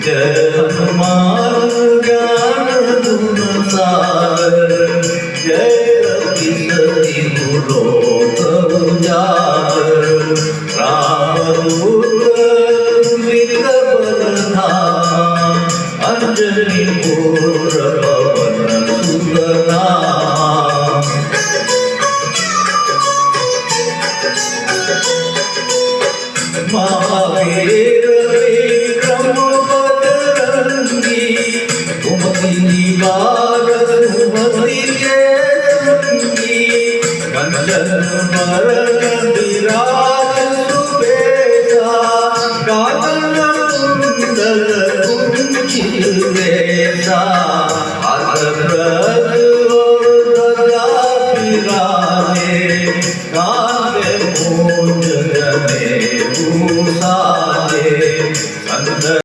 जय हनुमान ज्ञान गुण सागर जय कपीसति लोक उजागर रामदूत विकल धामा अंजनी पुत्र